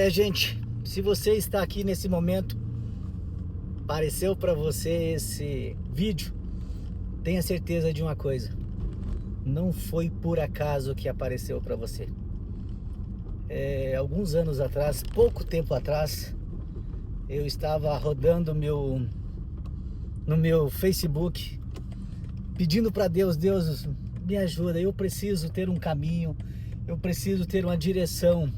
Gente, se você está aqui nesse momento, apareceu para você esse vídeo, tenha certeza de uma coisa: não foi por acaso que apareceu para você. Alguns anos atrás, pouco tempo atrás, eu estava rodando no meu Facebook, pedindo para Deus: Deus, me ajuda, eu preciso ter um caminho, eu preciso ter uma direção.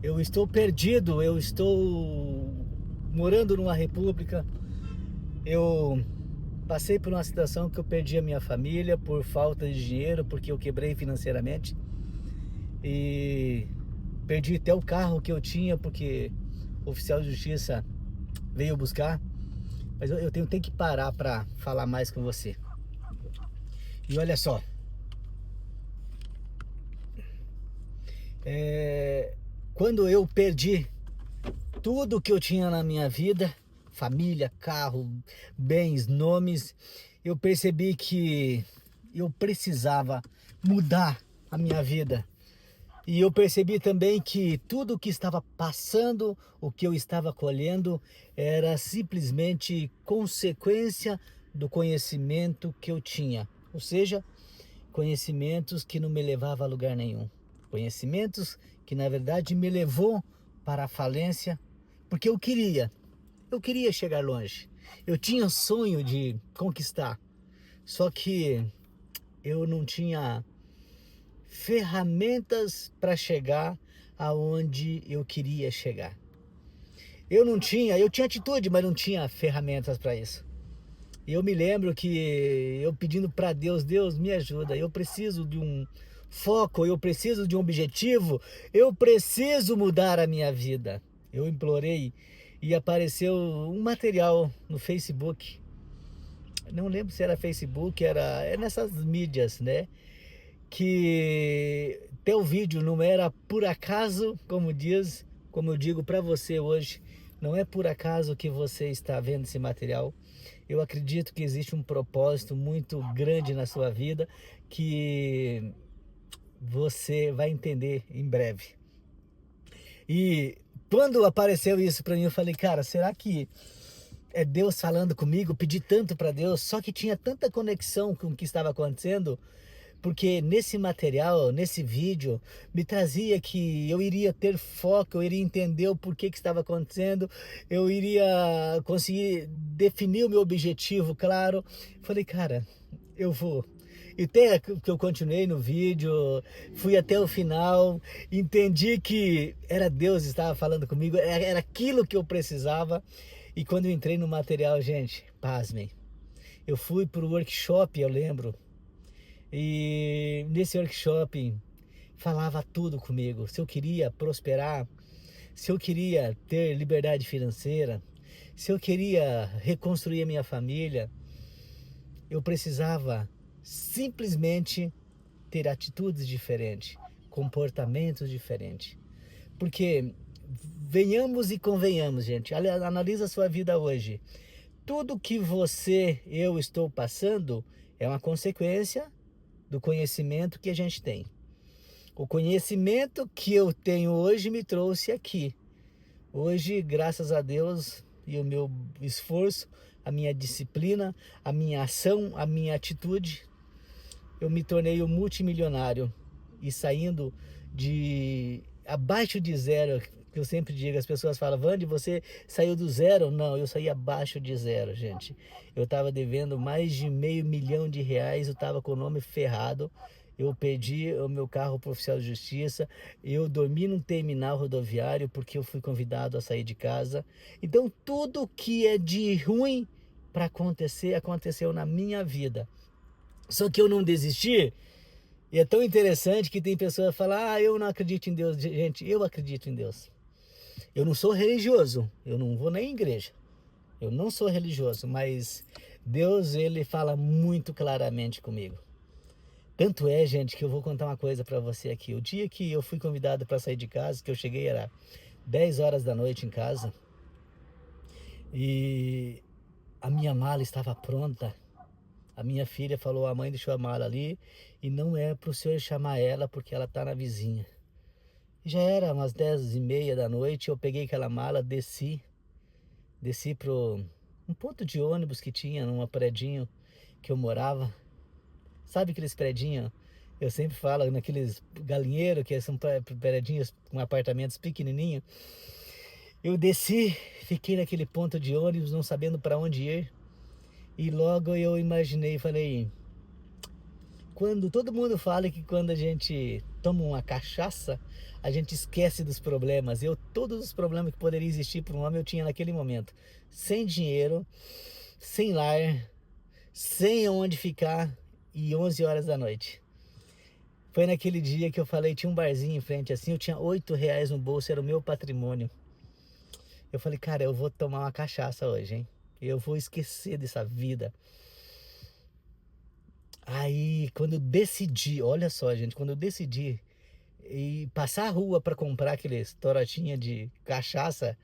Eu estou perdido, eu estou morando numa república. Eu passei por uma situação que eu perdi a minha família por falta de dinheiro, porque eu quebrei financeiramente. E perdi até o carro que eu tinha, porque o oficial de justiça veio buscar. Mas eu tenho que parar para falar mais com você. E olha só, quando eu perdi tudo que eu tinha na minha vida, família, carro, bens, nomes, eu percebi que eu precisava mudar a minha vida. E eu percebi também que tudo o que estava passando, o que eu estava colhendo, era simplesmente consequência do conhecimento que eu tinha. Ou seja, conhecimentos que não me levavam a lugar nenhum. Conhecimentos que na verdade me levou para a falência, porque eu queria chegar longe. Eu tinha sonho de conquistar, só que eu não tinha ferramentas para chegar aonde eu queria chegar. Eu tinha atitude, mas não tinha ferramentas para isso. E eu me lembro que eu pedindo para Deus: Deus, me ajuda, eu preciso de um foco, eu preciso de um objetivo, eu preciso mudar a minha vida. Eu implorei e apareceu um material no Facebook. Não lembro se era Facebook, é nessas mídias, né? Que teu vídeo não era por acaso, como eu digo para você hoje, não é por acaso que você está vendo esse material. Eu acredito que existe um propósito muito grande na sua vida que você vai entender em breve. E quando apareceu isso para mim, eu falei: cara, será que é Deus falando comigo? Pedi tanto para Deus, só que tinha tanta conexão com o que estava acontecendo, porque nesse material, nesse vídeo, me trazia que eu iria ter foco, eu iria entender o porquê que estava acontecendo, eu iria conseguir definir o meu objetivo, claro. Falei: cara, eu vou. E até que eu continuei no vídeo, fui até o final, entendi que era Deus que estava falando comigo, era aquilo que eu precisava. E quando eu entrei no material, gente, pasmem, eu fui para o workshop, eu lembro, e nesse workshop falava tudo comigo. Se eu queria prosperar, se eu queria ter liberdade financeira, se eu queria reconstruir a minha família, eu precisava simplesmente ter atitudes diferentes, comportamentos diferentes. Porque venhamos e convenhamos, gente. Analisa a sua vida hoje. Tudo que eu estou passando é uma consequência do conhecimento que a gente tem. O conhecimento que eu tenho hoje me trouxe aqui. Hoje, graças a Deus e o meu esforço, a minha disciplina, a minha ação, a minha atitude, eu me tornei um multimilionário e saindo de abaixo de zero. Que eu sempre digo, as pessoas falam: Vande, você saiu do zero? Não, eu saí abaixo de zero, gente. Eu estava devendo mais de R$ 500.000, eu estava com o nome ferrado. Eu perdi o meu carro para o oficial de justiça, eu dormi num terminal rodoviário porque eu fui convidado a sair de casa. Então tudo que é de ruim para acontecer, aconteceu na minha vida. Só que eu não desisti. E é tão interessante que tem pessoas que falam: ah, eu não acredito em Deus. Gente, eu acredito em Deus. Eu não sou religioso, eu não vou nem à igreja. Eu não sou religioso, mas Deus, ele fala muito claramente comigo. Tanto é, gente, que eu vou contar uma coisa para você aqui. O dia que eu fui convidado para sair de casa, que eu cheguei, era 10 horas da noite em casa, e a minha mala estava pronta. A minha filha falou: a mãe deixou a mala ali e não é para o senhor chamar ela porque ela está na vizinha. Já era umas 10h30 da noite, eu peguei aquela mala, desci pro um ponto de ônibus que tinha num predinho que eu morava. Sabe aqueles predinhos? Eu sempre falo naqueles galinheiros que são predinhos com apartamentos pequenininhos. Eu desci, fiquei naquele ponto de ônibus, não sabendo para onde ir. E logo eu imaginei, falei, quando todo mundo fala que quando a gente toma uma cachaça, a gente esquece dos problemas. Todos os problemas que poderiam existir para um homem eu tinha naquele momento. Sem dinheiro, sem lar, sem onde ficar e 11 horas da noite. Foi naquele dia que eu falei, tinha um barzinho em frente assim, eu tinha R$ 8 no bolso, era o meu patrimônio. Eu falei, cara, eu vou tomar uma cachaça hoje, hein? Eu vou esquecer dessa vida. Aí, quando eu decidi, olha só, gente, quando eu decidi e passar a rua para comprar aqueles torotinha de cachaça,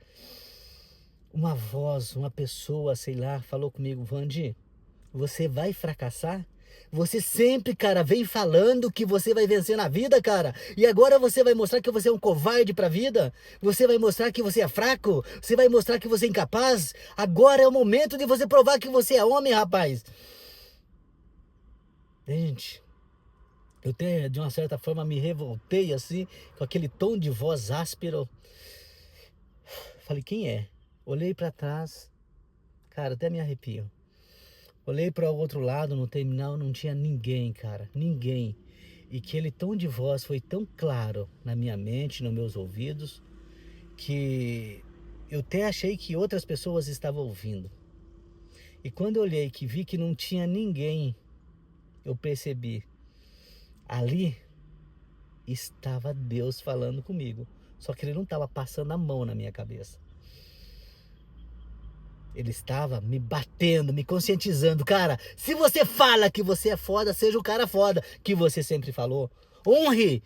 uma voz, uma pessoa, sei lá, falou comigo, Vandi, você vai fracassar? Você sempre, cara, vem falando que você vai vencer na vida, cara. E agora você vai mostrar que você é um covarde pra vida? Você vai mostrar que você é fraco? Você vai mostrar que você é incapaz? Agora é o momento de você provar que você é homem, rapaz. Gente, eu até, de uma certa forma, me revoltei assim, com aquele tom de voz áspero. Falei, quem é? Olhei pra trás, cara, até me arrepio. Olhei para o outro lado, no terminal, não tinha ninguém, cara, ninguém. E aquele tom de voz foi tão claro na minha mente, nos meus ouvidos, que eu até achei que outras pessoas estavam ouvindo. E quando eu olhei que vi que não tinha ninguém, eu percebi, ali estava Deus falando comigo. Só que ele não estava passando a mão na minha cabeça. Ele estava me batendo, me conscientizando. Cara, se você fala que você é foda, seja o cara foda que você sempre falou. Honre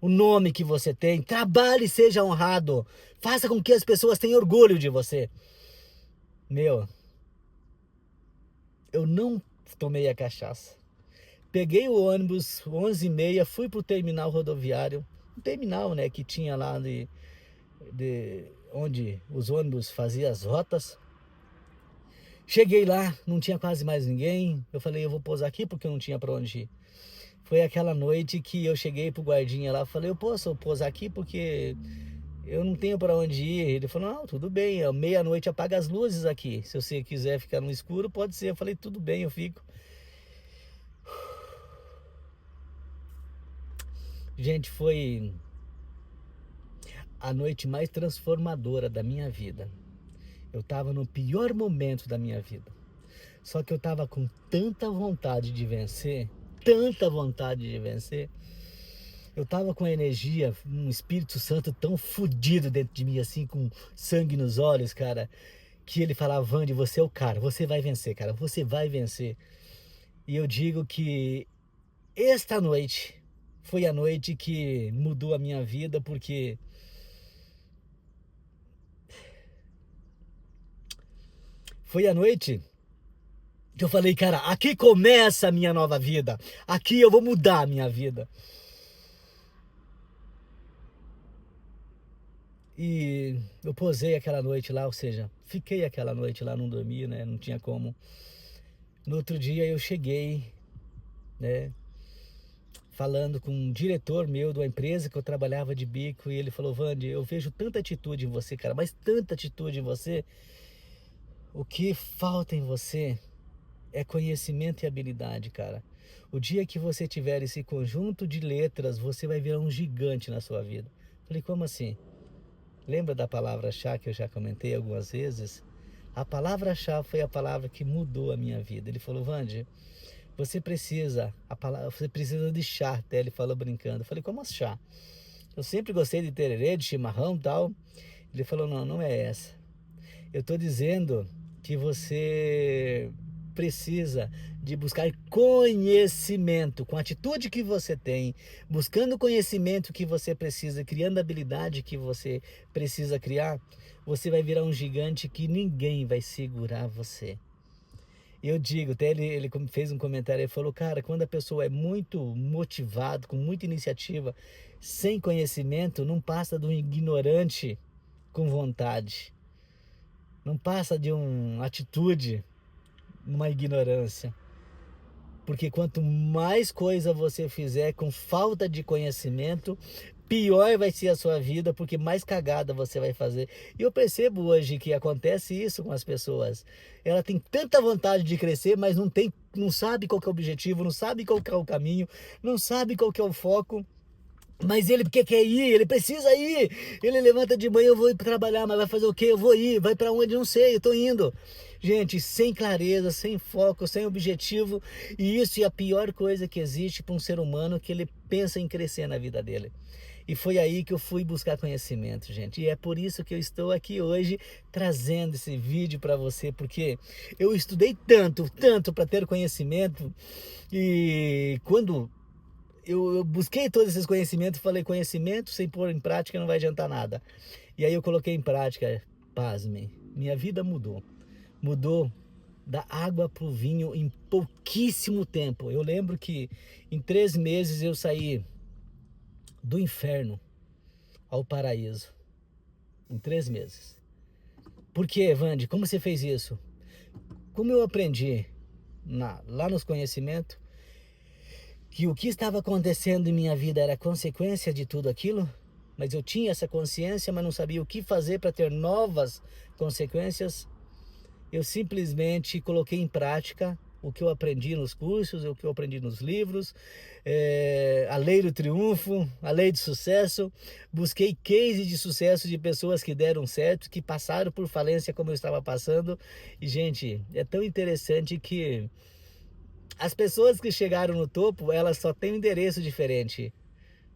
o nome que você tem. Trabalhe e seja honrado. Faça com que as pessoas tenham orgulho de você. Meu, eu não tomei a cachaça. Peguei o ônibus 11h30, fui pro terminal rodoviário. Um terminal, né, que tinha lá de onde os ônibus faziam as rotas. Cheguei lá, não tinha quase mais ninguém. Eu falei, eu vou pousar aqui porque eu não tinha para onde ir. Foi aquela noite que eu cheguei pro guardinha lá, falei, eu posso pousar aqui porque eu não tenho para onde ir. Ele falou, não, tudo bem, meia-noite apaga as luzes aqui. Se você quiser ficar no escuro, pode ser. Eu falei, tudo bem, eu fico. Gente, foi a noite mais transformadora da minha vida. Eu tava no pior momento da minha vida. Só que eu tava com tanta vontade de vencer, tanta vontade de vencer. Eu tava com a energia, um Espírito Santo tão fodido dentro de mim, assim, com sangue nos olhos, cara, que ele falava, Vandi, você é o cara, você vai vencer, cara, você vai vencer. E eu digo que esta noite foi a noite que mudou a minha vida, porque foi a noite que eu falei, cara, aqui começa a minha nova vida, aqui eu vou mudar a minha vida. E eu posei aquela noite lá, ou seja, fiquei aquela noite lá, não dormi, né? Não tinha como. No outro dia eu cheguei, né? Falando com um diretor meu de uma empresa que eu trabalhava de bico. E ele falou, Vandi, eu vejo tanta atitude em você, cara, mas tanta atitude em você. O que falta em você é conhecimento e habilidade, cara. O dia que você tiver esse conjunto de letras, você vai virar um gigante na sua vida. Falei, como assim? Lembra da palavra-chave que eu já comentei algumas vezes? A palavra-chave foi a palavra que mudou a minha vida. Ele falou, Vandi, você precisa de chá, até ele falou brincando. Eu falei, como chá? Eu sempre gostei de tererê, de chimarrão e tal. Ele falou, não, não é essa. Eu estou dizendo que você precisa de buscar conhecimento, com a atitude que você tem, buscando o conhecimento que você precisa, criando a habilidade que você precisa criar, você vai virar um gigante que ninguém vai segurar você. Eu digo, até ele fez um comentário, ele falou, cara, quando a pessoa é muito motivada, com muita iniciativa, sem conhecimento, não passa de um ignorante com vontade. Não passa de uma atitude, uma ignorância. Porque quanto mais coisa você fizer com falta de conhecimento, pior vai ser a sua vida, porque mais cagada você vai fazer. E eu percebo hoje que acontece isso com as pessoas. Ela tem tanta vontade de crescer, mas não sabe qual que é o objetivo, não sabe qual que é o caminho, não sabe qual que é o foco. Mas ele porque quer ir, ele precisa ir. Ele levanta de manhã, eu vou ir trabalhar, mas vai fazer o quê? Eu vou ir, vai para onde? Não sei, eu tô indo. Gente, sem clareza, sem foco, sem objetivo, e isso é a pior coisa que existe para um ser humano, que ele pensa em crescer na vida dele. E foi aí que eu fui buscar conhecimento, gente. E é por isso que eu estou aqui hoje trazendo esse vídeo para você, porque eu estudei tanto, tanto para ter conhecimento, e quando eu busquei todos esses conhecimentos, falei, conhecimento sem pôr em prática não vai adiantar nada. E aí eu coloquei em prática, pasmem, minha vida mudou. Mudou da água para o vinho em pouquíssimo tempo. Eu lembro que em 3 meses eu saí do inferno ao paraíso. Em 3 meses. Por quê, Evandro? Como você fez isso? Como eu aprendi lá nos conhecimentos, que o que estava acontecendo em minha vida era consequência de tudo aquilo, mas eu tinha essa consciência, mas não sabia o que fazer para ter novas consequências. Eu simplesmente coloquei em prática o que eu aprendi nos cursos, o que eu aprendi nos livros, a lei do triunfo, a lei do sucesso. Busquei cases de sucesso de pessoas que deram certo, que passaram por falência como eu estava passando. E, gente, é tão interessante que as pessoas que chegaram no topo, elas só têm um endereço diferente.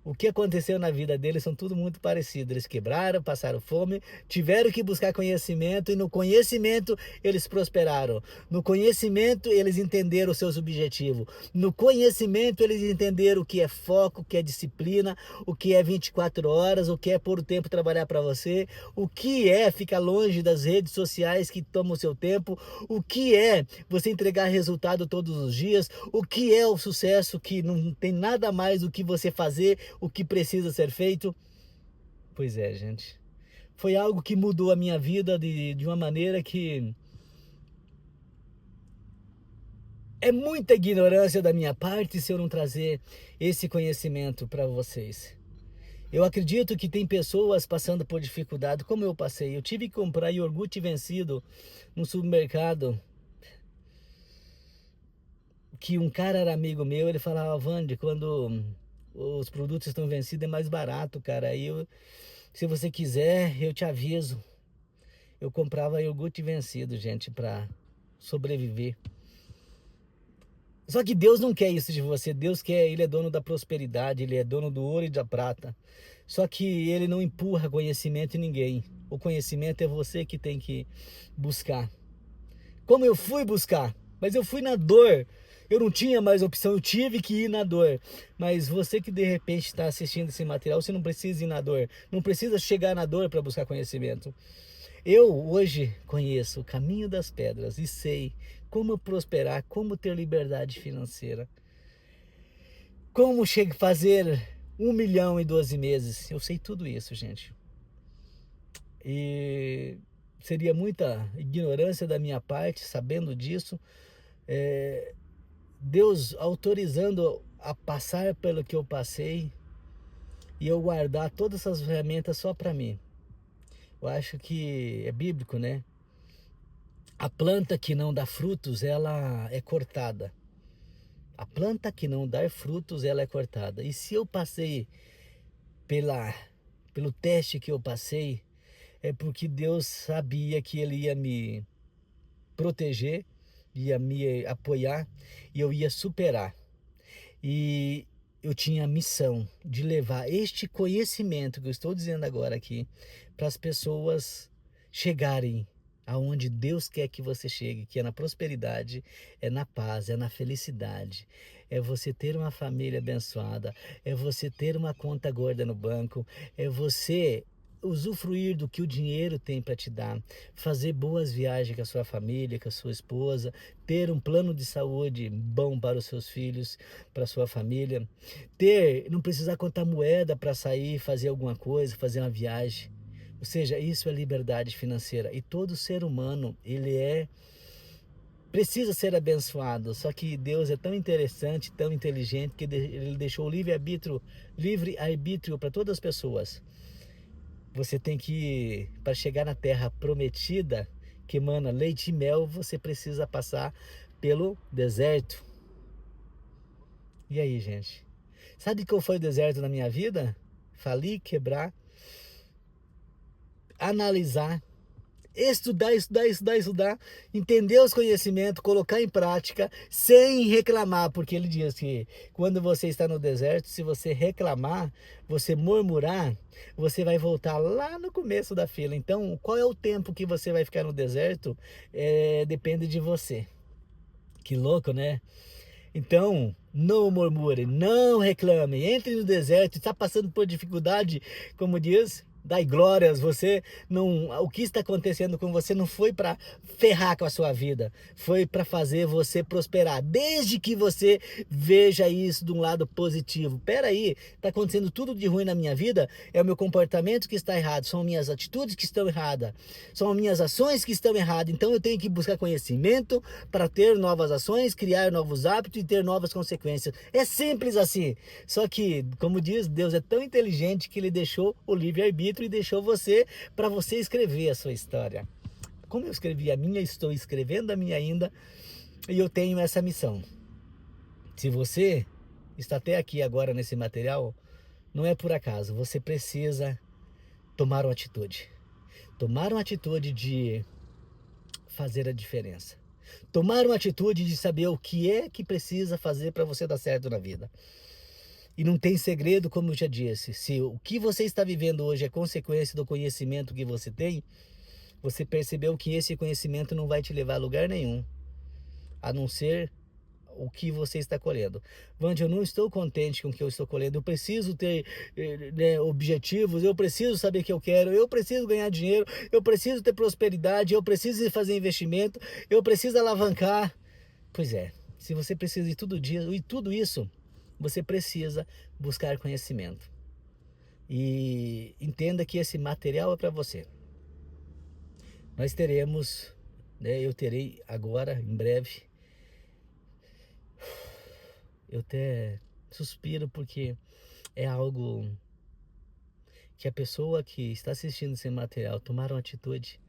O que aconteceu na vida deles são tudo muito parecido. Eles quebraram, passaram fome, tiveram que buscar conhecimento e no conhecimento eles prosperaram. No conhecimento eles entenderam os seus objetivos. No conhecimento eles entenderam o que é foco, o que é disciplina, o que é 24 horas, o que é pôr o tempo trabalhar para você, o que é ficar longe das redes sociais que tomam o seu tempo, o que é você entregar resultado todos os dias, o que é o sucesso que não tem nada mais do que você fazer o que precisa ser feito. Pois é, gente. Foi algo que mudou a minha vida de uma maneira que é muita ignorância da minha parte se eu não trazer esse conhecimento para vocês. Eu acredito que tem pessoas passando por dificuldade, como eu passei. Eu tive que comprar iogurte vencido no supermercado, que um cara era amigo meu, ele falava, Vande, quando os produtos estão vencidos é mais barato, cara. Aí se você quiser, eu te aviso. Eu comprava iogurte vencido, gente, para sobreviver. Só que Deus não quer isso de você. Deus quer, Ele é dono da prosperidade, Ele é dono do ouro e da prata. Só que Ele não empurra conhecimento em ninguém. O conhecimento é você que tem que buscar. Como eu fui buscar, mas eu fui na dor. Eu não tinha mais opção, eu tive que ir na dor. Mas você que de repente está assistindo esse material, você não precisa ir na dor. Não precisa chegar na dor para buscar conhecimento. Eu hoje conheço o caminho das pedras e sei como prosperar, como ter liberdade financeira. Como fazer 1 milhão em 12 meses. Eu sei tudo isso, gente. E seria muita ignorância da minha parte, sabendo disso. Deus autorizando a passar pelo que eu passei e eu guardar todas essas ferramentas só para mim. Eu acho que é bíblico, né? A planta que não dá frutos, ela é cortada. A planta que não dá frutos, ela é cortada. E se eu passei pelo teste que eu passei, é porque Deus sabia que Ele ia me proteger, ia me apoiar e eu ia superar. E eu tinha a missão de levar este conhecimento que eu estou dizendo agora aqui para as pessoas chegarem aonde Deus quer que você chegue, que é na prosperidade, é na paz, é na felicidade, é você ter uma família abençoada, é você ter uma conta gorda no banco, é você usufruir do que o dinheiro tem para te dar, fazer boas viagens com a sua família, com a sua esposa, ter um plano de saúde bom para os seus filhos, para a sua família, não precisar contar moeda para sair, fazer alguma coisa, fazer uma viagem. Ou seja, isso é liberdade financeira. E todo ser humano, precisa ser abençoado. Só que Deus é tão interessante, tão inteligente, que Ele deixou o livre-arbítrio para todas as pessoas. Você tem que, para chegar na terra prometida, que emana leite e mel, você precisa passar pelo deserto. E aí, gente? Sabe qual foi o deserto na minha vida? Falir, quebrar, analisar, estudar, entender os conhecimentos, colocar em prática, sem reclamar, porque ele diz que quando você está no deserto, se você reclamar, você murmurar, você vai voltar lá no começo da fila. Então, qual é o tempo que você vai ficar no deserto? Depende de você. Que louco, né? Então, não murmure, não reclame, entre no deserto, está passando por dificuldade, como diz, dai glórias. Você não, o que está acontecendo com você não foi para ferrar com a sua vida, foi para fazer você prosperar, desde que você veja isso de um lado positivo. Espera aí, está acontecendo tudo de ruim na minha vida, é o meu comportamento que está errado, são minhas atitudes que estão erradas, são minhas ações que estão erradas, então eu tenho que buscar conhecimento para ter novas ações, criar novos hábitos e ter novas consequências. É simples assim. Só que, como diz, Deus é tão inteligente que Ele deixou o livre-arbítrio e deixou você para você escrever a sua história. Como eu escrevi a minha, estou escrevendo a minha ainda, e eu tenho essa missão. Se você está até aqui agora nesse material, não é por acaso. Você precisa tomar uma atitude. Tomar uma atitude de fazer a diferença. Tomar uma atitude de saber o que é que precisa fazer para você dar certo na vida. E não tem segredo, como eu já disse. Se o que você está vivendo hoje é consequência do conhecimento que você tem, você percebeu que esse conhecimento não vai te levar a lugar nenhum, a não ser o que você está colhendo. Vande, eu não estou contente com o que eu estou colhendo. Eu preciso ter objetivos, eu preciso saber o que eu quero, eu preciso ganhar dinheiro, eu preciso ter prosperidade, eu preciso fazer investimento, eu preciso alavancar. Pois é, se você precisa de tudo isso, você precisa buscar conhecimento. E entenda que esse material é para você. Nós teremos, eu terei agora, em breve, eu até suspiro porque é algo que a pessoa que está assistindo esse material tomar uma atitude.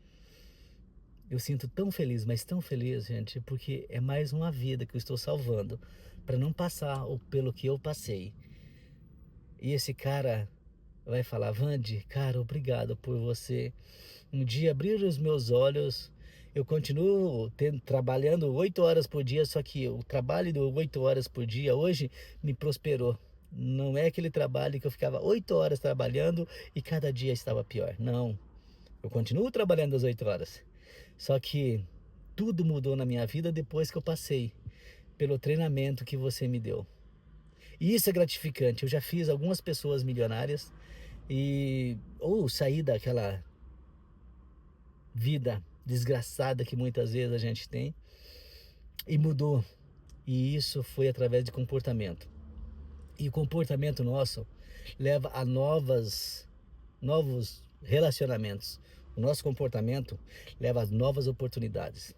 Eu sinto tão feliz, mas tão feliz, gente, porque é mais uma vida que eu estou salvando para não passar pelo que eu passei. E esse cara vai falar: Vande, cara, obrigado por você um dia abrir os meus olhos. Eu continuo trabalhando 8 horas por dia, só que o trabalho de 8 horas por dia hoje me prosperou. Não é aquele trabalho que eu ficava 8 horas trabalhando e cada dia estava pior. Não, eu continuo trabalhando as 8 horas. Só que tudo mudou na minha vida depois que eu passei pelo treinamento que você me deu. E isso é gratificante. Eu já fiz algumas pessoas milionárias ou sair daquela vida desgraçada que muitas vezes a gente tem, e mudou. E isso foi através de comportamento. E o comportamento nosso leva a novos relacionamentos. O nosso comportamento leva a novas oportunidades.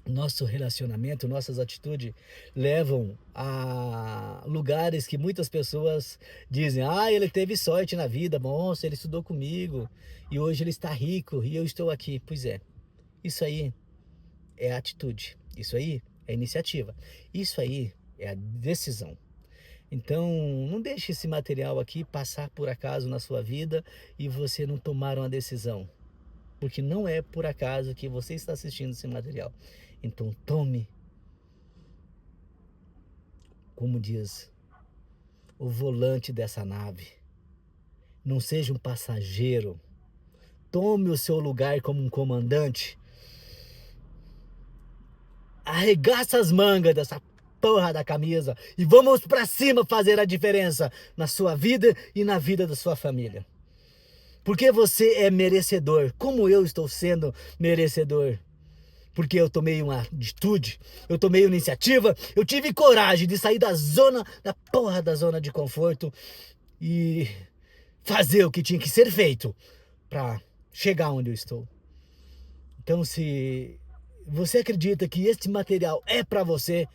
Nosso relacionamento, nossas atitudes levam a lugares que muitas pessoas dizem: ah, ele teve sorte na vida, nossa, ele estudou comigo e hoje ele está rico e eu estou aqui. Pois é, isso aí é atitude, isso aí é iniciativa, isso aí é a decisão. Então, não deixe esse material aqui passar por acaso na sua vida e você não tomar uma decisão. Porque não é por acaso que você está assistindo esse material. Então tome, como diz, o volante dessa nave. Não seja um passageiro. Tome o seu lugar como um comandante. Arregaça as mangas dessa porra da camisa e vamos pra cima fazer a diferença na sua vida e na vida da sua família. Porque você é merecedor, como eu estou sendo merecedor. Porque eu tomei uma atitude, eu tomei uma iniciativa, eu tive coragem de sair da zona de conforto e fazer o que tinha que ser feito para chegar onde eu estou. Então, se você acredita que este material é para você,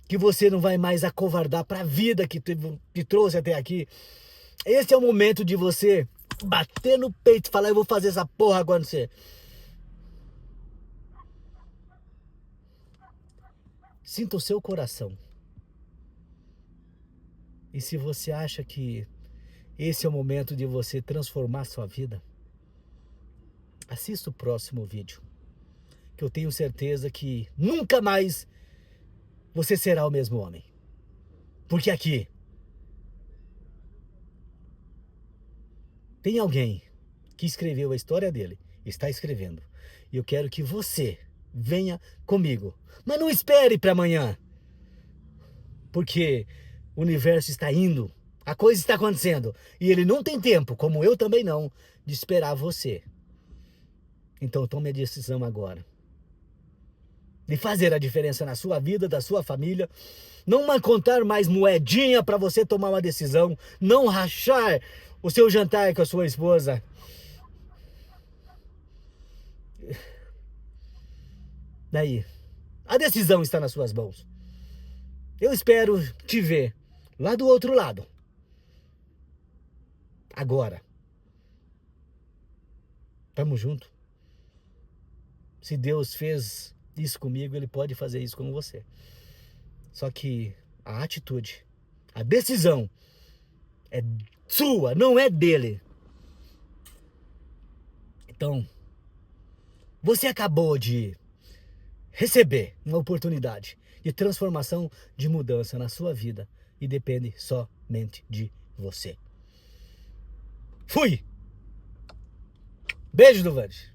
que você não vai mais acovardar para a vida que te trouxe até aqui, esse é o momento de você bater no peito e falar: eu vou fazer essa porra acontecer. Sinta o seu coração. E se você acha que esse é o momento de você transformar sua vida, assista o próximo vídeo, que eu tenho certeza que nunca mais você será o mesmo homem. Porque aqui tem alguém que escreveu a história dele, está escrevendo. E eu quero que você venha comigo. Mas não espere para amanhã. Porque o universo está indo, a coisa está acontecendo. E ele não tem tempo, como eu também não, de esperar você. Então tome a decisão agora. De fazer a diferença na sua vida, da sua família. Não contar mais moedinha para você tomar uma decisão. Não rachar o seu jantar com a sua esposa. Daí, a decisão está nas suas mãos. Eu espero te ver lá do outro lado. Agora. Tamo junto. Se Deus fez isso comigo, Ele pode fazer isso com você. Só que a atitude, a decisão é sua, não é dele. Então, você acabou de receber uma oportunidade de transformação, de mudança na sua vida e depende somente de você. Fui! Beijo do Vande.